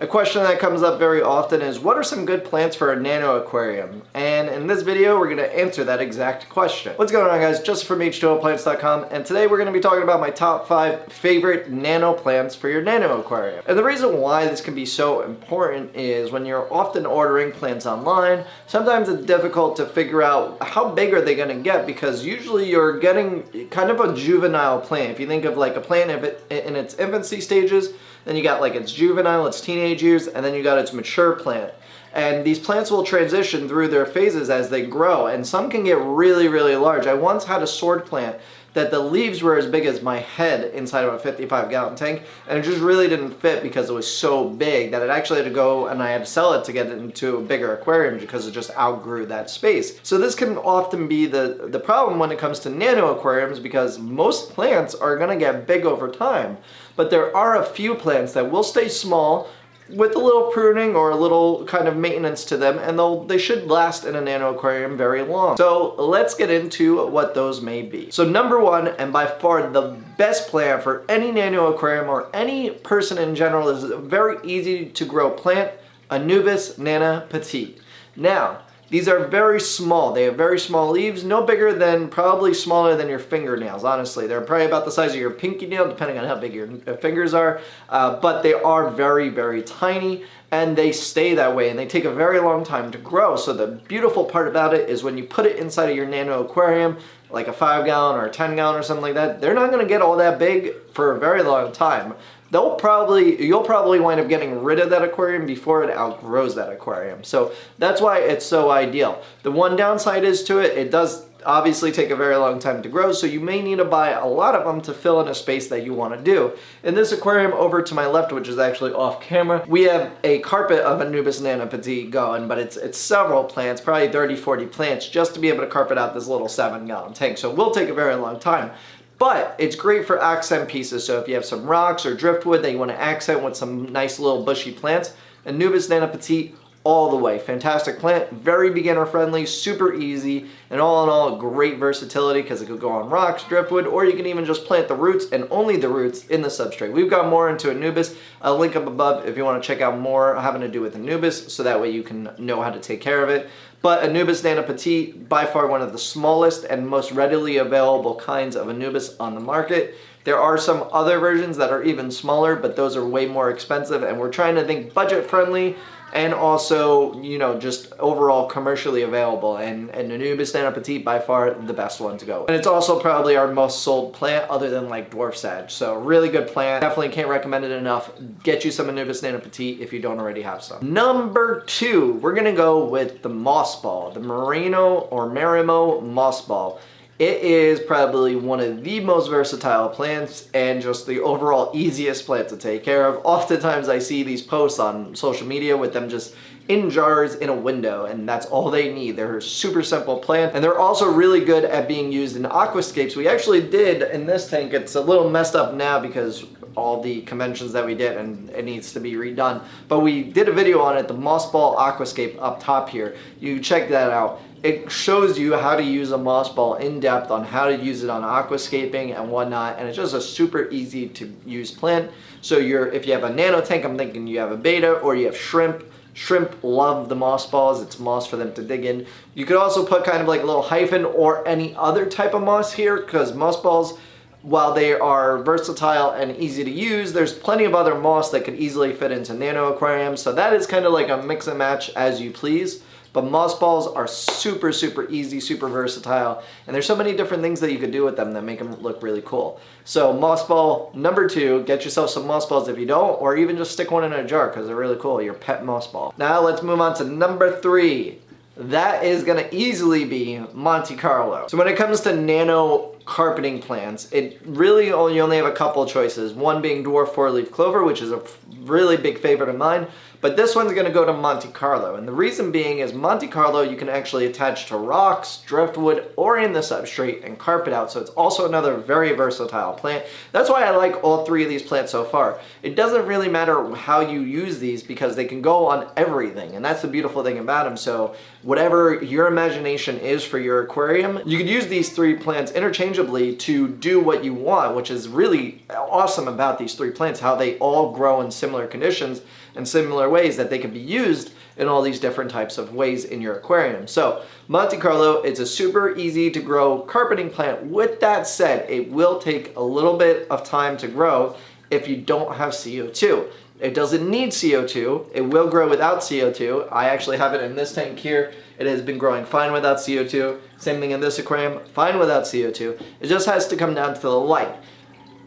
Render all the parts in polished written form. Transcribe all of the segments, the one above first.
A question that comes up very often is, what are some good plants for a nano aquarium? And in this video, we're going to answer that exact question. What's going on, guys? Justin from H2Oplants.com, and today we're going to be talking about my top 5 favorite nano plants for your nano aquarium. And the reason why this can be so important is when you're often ordering plants online, sometimes it's difficult to figure out how big are they going to get, because usually you're getting kind of a juvenile plant. If you think of like a plant in its infancy stages, then you got like its juvenile, its teenage years, and then you got its mature plant. And these plants will transition through their phases as they grow, and some can get really, really large. I once had a sword plant that the leaves were as big as my head inside of a 55-gallon tank, and it just really didn't fit because it was so big that it actually had to go and I had to sell it to get it into a bigger aquarium because it just outgrew that space. So this can often be the problem when it comes to nano aquariums, because most plants are going to get big over time, but there are a few plants that will stay small with a little pruning or a little kind of maintenance to them, and they should last in a nano aquarium very long. So let's get into what those may be. So number one, and by far the best plant for any nano aquarium or any person in general, is a very easy to grow plant, Anubis Nana Petite. Now, these are very small. They have very small leaves, no bigger than, probably smaller than your fingernails, honestly. They're probably about the size of your pinky nail, depending on how big your fingers are, but they are very, very tiny, and they stay that way, and they take a very long time to grow. So the beautiful part about it is when you put it inside of your nano aquarium, like a 5-gallon or a 10-gallon or something like that, they're not gonna get all that big for a very long time. You'll probably wind up getting rid of that aquarium before it outgrows that aquarium. So that's why it's so ideal. The one downside is to it, it does obviously take a very long time to grow, so you may need to buy a lot of them to fill in a space that you want to do. In this aquarium over to my left, which is actually off camera, we have a carpet of Anubis Nana Petite going, but it's several plants, probably 30-40 plants, just to be able to carpet out this little 7-gallon tank. So it will take a very long time. But it's great for accent pieces, so if you have some rocks or driftwood that you want to accent with some nice little bushy plants, Anubis Nana Petite all the way. Fantastic plant, very beginner friendly, super easy, and all in all, great versatility because it could go on rocks, driftwood, or you can even just plant the roots and only the roots in the substrate. We've got more into Anubis. I'll link up above if you want to check out more having to do with Anubis, so that way you can know how to take care of it. But Anubis Nana Petite, by far one of the smallest and most readily available kinds of Anubis on the market. There are some other versions that are even smaller, but those are way more expensive, and we're trying to think budget friendly and also, you know, just overall commercially available. And Anubis Nana Petite, by far the best one to go. And it's also probably our most sold plant other than like dwarf sage. So really good plant. Definitely can't recommend it enough. Get you some Anubis Nana Petite if you don't already have some. Number 2, we're gonna go with the moss ball, the Merino or Marimo moss ball. It is probably one of the most versatile plants and just the overall easiest plant to take care of. Oftentimes I see these posts on social media with them just in jars in a window, and that's all they need. They're a super simple plant, and they're also really good at being used in aquascapes. We actually did in this tank. It's a little messed up now because all the conventions that we did, and it needs to be redone. But we did a video on it, the moss ball aquascape up top here. You check that out. It shows you how to use a moss ball in depth on how to use it on aquascaping and whatnot, and it's just a super easy to use plant. So if you have a nano tank, I'm thinking you have a beta or you have shrimp. Shrimp love the moss balls. It's moss for them to dig in. You could also put kind of like a little hyphen or any other type of moss here, because moss balls, while they are versatile and easy to use, there's plenty of other moss that could easily fit into nano aquariums. So that is kind of like a mix and match as you please. But moss balls are super, super easy, super versatile, and there's so many different things that you could do with them that make them look really cool. So moss ball number 2, get yourself some moss balls if you don't, or even just stick one in a jar because they're really cool, your pet moss ball. Now let's move on to number 3. That is gonna easily be Monte Carlo. So when it comes to nano carpeting plants, it really you only have a couple of choices. One being dwarf 4-leaf clover, which is a really big favorite of mine, but this one's gonna go to Monte Carlo. And the reason being is Monte Carlo you can actually attach to rocks, driftwood, or in the substrate and carpet out. So it's also another very versatile plant. That's why I like all 3 of these plants so far. It doesn't really matter how you use these because they can go on everything. And that's the beautiful thing about them. So whatever your imagination is for your aquarium, you could use these 3 plants interchangeably interchangeably to do what you want, which is really awesome about these three plants, how they all grow in similar conditions and similar ways that they can be used in all these different types of ways in your aquarium. So Monte Carlo, it's a super easy to grow carpeting plant. With that said, it will take a little bit of time to grow if you don't have CO2. It doesn't need CO2. It will grow without CO2. I actually have it in this tank here. It has been growing fine without CO2. Same thing in this aquarium, fine without CO2. It just has to come down to the light.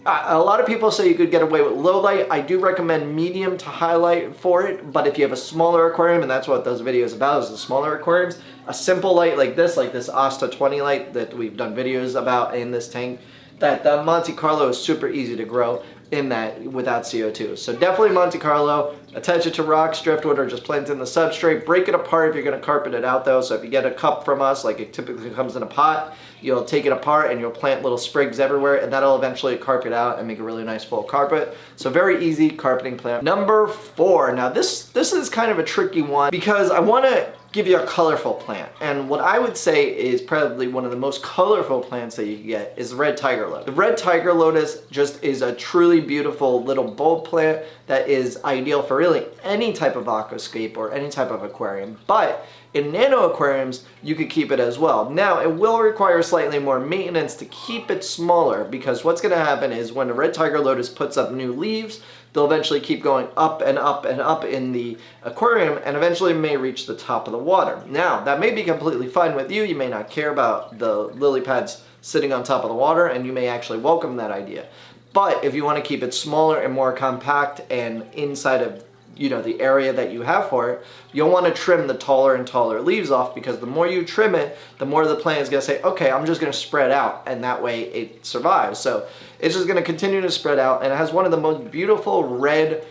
A lot of people say you could get away with low light. I do recommend medium to high light for it, but if you have a smaller aquarium, and that's what those videos about, is the smaller aquariums, a simple light like this Asta 20 light that we've done videos about in this tank, that the Monte Carlo is super easy to grow in that without CO2. So definitely Monte Carlo. Attach it to rocks, driftwood, or just plant it in the substrate. Break it apart if you're going to carpet it out though. So if you get a cup from us, like it typically comes in a pot, you'll take it apart and you'll plant little sprigs everywhere, and that'll eventually carpet out and make a really nice full carpet. So very easy carpeting plant. Number 4. Now this is kind of a tricky one because I want to give you a colorful plant, and what I would say is probably one of the most colorful plants that you can get is the red Tiger Lotus. The red Tiger Lotus just is a truly beautiful little bulb plant that is ideal for really any type of aquascape or any type of aquarium, but in nano aquariums you could keep it as well. Now it will require slightly more maintenance to keep it smaller, because what's going to happen is when the red Tiger Lotus puts up new leaves, they'll eventually keep going up and up and up in the aquarium and eventually may reach the top of the water. Now, that may be completely fine with you. You may not care about the lily pads sitting on top of the water, and you may actually welcome that idea. But if you want to keep it smaller and more compact and inside of the area that you have for it, you'll want to trim the taller and taller leaves off, because the more you trim it, the more the plant is going to say, okay, I'm just going to spread out, and that way it survives. So it's just going to continue to spread out, and it has one of the most beautiful red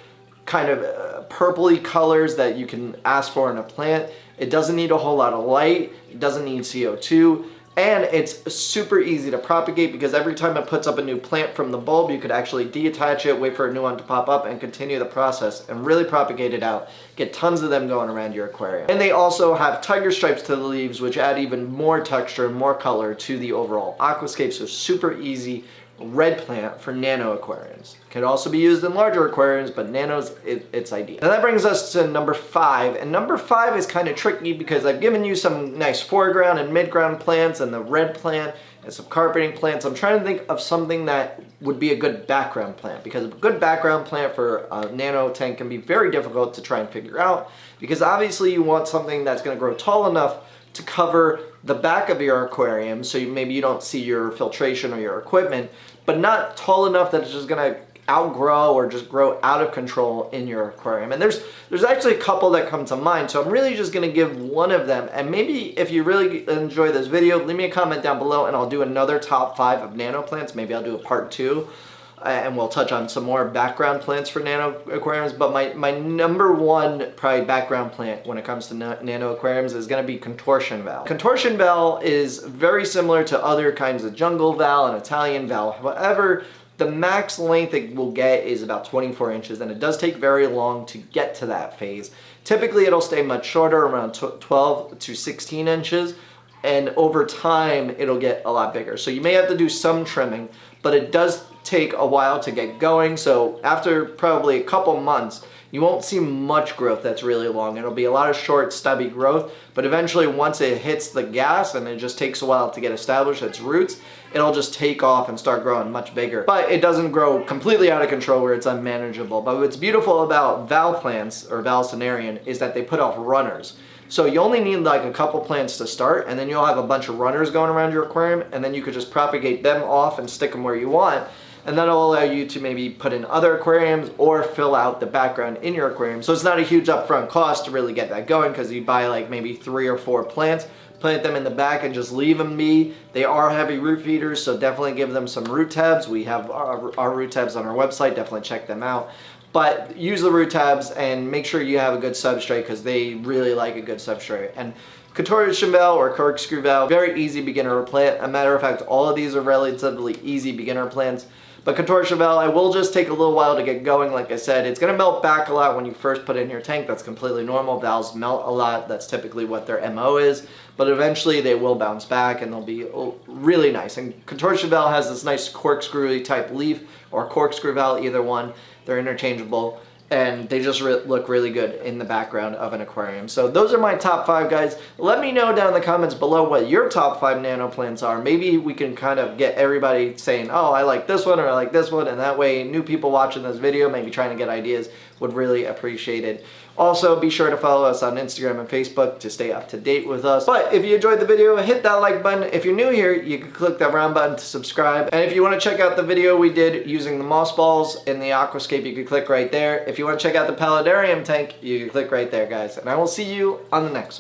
kind of purpley colors that you can ask for in a plant. It doesn't need a whole lot of light. It doesn't need CO2. And it's super easy to propagate, because every time it puts up a new plant from the bulb, you could actually detach it, wait for a new one to pop up, and continue the process and really propagate it out. Get tons of them going around your aquarium. And they also have tiger stripes to the leaves, which add even more texture and more color to the overall aquascape. So super easy red plant for nano aquariums. Can also be used in larger aquariums, but nanos, it's ideal. And that brings us to number 5. And number 5 is kind of tricky because I've given you some nice foreground and midground plants and the red plant and some carpeting plants. I'm trying to think of something that would be a good background plant, because a good background plant for a nano tank can be very difficult to try and figure out, because obviously you want something that's going to grow tall enough to cover the back of your aquarium, so maybe you don't see your filtration or your equipment, but not tall enough that it's just going to outgrow or just grow out of control in your aquarium. And there's actually a couple that come to mind, so I'm really just going to give one of them. And maybe if you really enjoy this video, leave me a comment down below and I'll do another top 5 of nano plants. Maybe I'll do a part 2. And we'll touch on some more background plants for nano aquariums. But my number 1 probably background plant when it comes to nano aquariums is going to be contortion valve. Contortion valve is very similar to other kinds of jungle valve and Italian valve. However, the max length it will get is about 24 inches, and it does take very long to get to that phase. Typically it'll stay much shorter, around 12 to 16 inches, and over time it'll get a lot bigger. So you may have to do some trimming, but it does take a while to get going. So after probably a couple months, you won't see much growth that's really long. It'll be a lot of short, stubby growth, but eventually once it hits the gas, and it just takes a while to get established its roots, it'll just take off and start growing much bigger. But it doesn't grow completely out of control where it's unmanageable. But what's beautiful about valve plants, or Valsenarian, is that they put off runners. So you only need like a couple plants to start, and then you'll have a bunch of runners going around your aquarium, and then you could just propagate them off and stick them where you want. And that'll allow you to maybe put in other aquariums or fill out the background in your aquarium. So it's not a huge upfront cost to really get that going, because you buy like maybe 3 or 4 plants, plant them in the back and just leave them be. They are heavy root feeders, so definitely give them some root tabs. We have our root tabs on our website, definitely check them out. But use the root tabs and make sure you have a good substrate, because they really like a good substrate. And contortion valve or corkscrew valve, very easy beginner plant. As a matter of fact, all of these are relatively easy beginner plants. But Contortionvel, I will just take a little while to get going. Like I said, it's going to melt back a lot when you first put it in your tank. That's completely normal. Valves melt a lot. That's typically what their MO is. But eventually they will bounce back and they'll be really nice. And Contortionvel has this nice corkscrewy type leaf or corkscrew valve, either one. They're interchangeable. And they just look really good in the background of an aquarium. So those are my top 5, guys. Let me know down in the comments below what your top 5 nano plants are. Maybe we can kind of get everybody saying, oh, I like this one or I like this one, and that way new people watching this video, maybe trying to get ideas, would really appreciate it. Also, be sure to follow us on Instagram and Facebook to stay up to date with us. But if you enjoyed the video, hit that like button. If you're new here, you can click that round button to subscribe. And if you want to check out the video we did using the moss balls in the aquascape, you can click right there. If you want to check out the paludarium tank, you can click right there, guys. And I will see you on the next one.